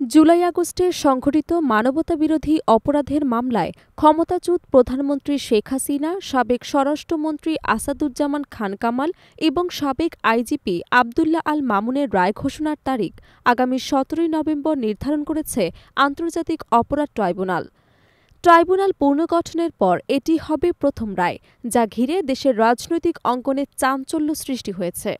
জুলাই আগস্টে সংঘটিত মানবতাবিরোধী অপরাধের মামলায় ক্ষমতাচ্যুত প্রধানমন্ত্রী শেখ হাসিনা, সাবেক স্বরাষ্ট্রমন্ত্রী আসাদুজ্জামান খান কামাল এবং সাবেক আইজিপি আবদুল্লাহ আল মামুনের রায় ঘোষণার তারিখ আগামী ১৭ নভেম্বর নির্ধারণ করেছে আন্তর্জাতিক অপরাধ ট্রাইব্যুনাল। ট্রাইব্যুনাল পুনর্গঠনের পর এটি হবে প্রথম রায়, যা ঘিরে দেশের রাজনৈতিক অঙ্গনে চাঞ্চল্য সৃষ্টি হয়েছে।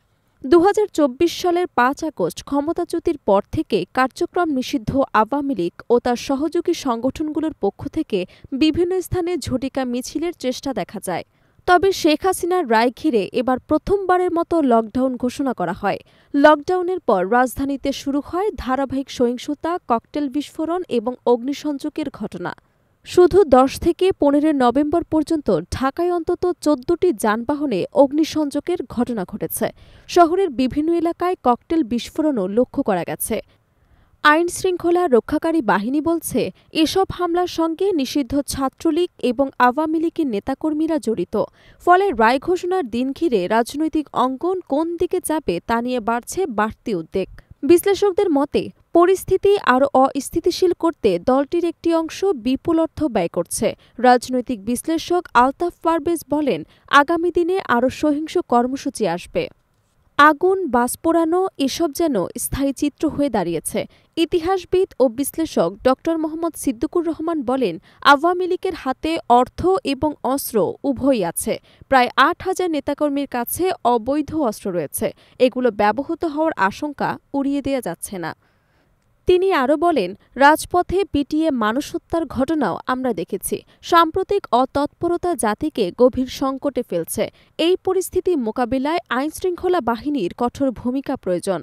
২০২৪ সালের ৫ আগস্ট ক্ষমতাচ্যুতির পর থেকে কার্যক্রম নিষিদ্ধ আওয়ামী লীগ ও তার সহযোগী সংগঠনগুলোর পক্ষ থেকে বিভিন্ন স্থানে ঝটিকা মিছিলের চেষ্টা দেখা যায়। তবে শেখ হাসিনার রায় ঘিরে এবার প্রথমবারের মতো লকডাউন ঘোষণা করা হয়। লকডাউনের পর রাজধানীতে শুরু হয় ধারাবাহিক সহিংসতা, ককটেল বিস্ফোরণ এবং অগ্নিসংযোগের ঘটনা। শুধু ১০ থেকে ১৫ নভেম্বর পর্যন্ত ঢাকায় অন্তত ১৪টি যানবাহনে অগ্নিসংযোগের ঘটনা ঘটেছে। শহরের বিভিন্ন এলাকায় ককটেল বিস্ফোরণও লক্ষ্য করা গেছে। আইনশৃঙ্খলা রক্ষাকারী বাহিনী বলছে, এসব হামলার সঙ্গে নিষিদ্ধ ছাত্রলীগ এবং আওয়ামী লীগের নেতাকর্মীরা জড়িত। ফলে রায় ঘোষণার দিন ঘিরে রাজনৈতিক অঙ্গন কোন দিকে যাবে তা নিয়ে বাড়ছে বাড়তি উদ্বেগ। বিশ্লেষকদের মতে, পরিস্থিতি আরও অস্থিতিশীল করতে দলটির একটি অংশ বিপুল অর্থ ব্যয় করছে। রাজনৈতিক বিশ্লেষক আলতাফ পারভেজ বলেন, আগামী দিনে আরও সহিংস কর্মসূচি আসবে। আগুন, বাস পোড়ানো এসব যেন স্থায়ী চিত্র হয়ে দাঁড়িয়েছে। ইতিহাসবিদ ও বিশ্লেষক ড. মোহাম্মদ সিদ্দিকুর রহমান বলেন, আওয়ামী লীগের হাতে অর্থ এবং অস্ত্র উভয়ই আছে। প্রায় ৮,০০০ নেতাকর্মীর কাছে অবৈধ অস্ত্র রয়েছে। এগুলো ব্যবহৃত হওয়ার আশঙ্কা উড়িয়ে দেওয়া যাচ্ছে না। তিনি আরও বলেন, রাজপথে পিটিয়ে মানুষ হত্যার ঘটনাও আমরা দেখেছি। সাম্প্রতিক অতৎপরতা জাতিকে গভীর সংকটে ফেলছে। এই পরিস্থিতি মোকাবিলায় আইনশৃঙ্খলা বাহিনীর কঠোর ভূমিকা প্রয়োজন।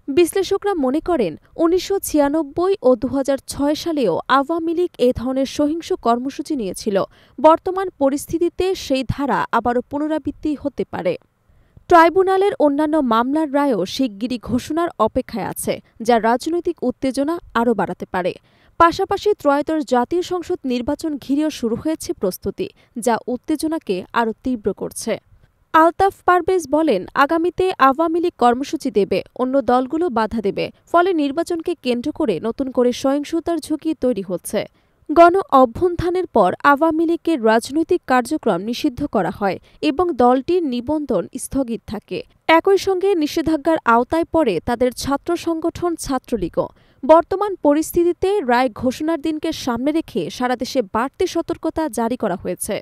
বিশ্লেষকরা মনে করেন, ১৯৯৬ ও ২০০৬ সালেও আওয়ামী লীগ এ ধরনের সহিংস কর্মসূচি নিয়েছিল। বর্তমান পরিস্থিতিতে সেই ধারা আবারও পুনরাবৃত্তি হতে পারে। ট্রাইব্যুনালের অন্যান্য মামলার রায়ও শিগগিরই ঘোষণার অপেক্ষায় আছে, যা রাজনৈতিক উত্তেজনা আরও বাড়াতে পারে। পাশাপাশি ত্রয়োদশ জাতীয় সংসদ নির্বাচন ঘিরেও শুরু হয়েছে প্রস্তুতি, যা উত্তেজনাকে আরও তীব্র করছে। আলতাফ পারভেজ বলেন, আগামীতে আওয়ামী লীগ কর্মসূচি দেবে, অন্য দলগুলো বাধা দেবে। ফলে নির্বাচনকে কেন্দ্র করে নতুন করে সহিংসতার ঝুঁকি তৈরি হচ্ছে। গণ অভ্যুত্থানের পর আওয়ামী লীগের রাজনৈতিক কার্যক্রম নিষিদ্ধ করা হয় এবং দলটির নিবন্ধন স্থগিত থাকে। একই সঙ্গে নিষেধাজ্ঞার আওতায় পড়ে তাদের ছাত্র সংগঠন ছাত্রলীগও। বর্তমান পরিস্থিতিতে রায় ঘোষণার দিনকে সামনে রেখে সারা দেশে বাড়তি সতর্কতা জারি করা হয়েছে।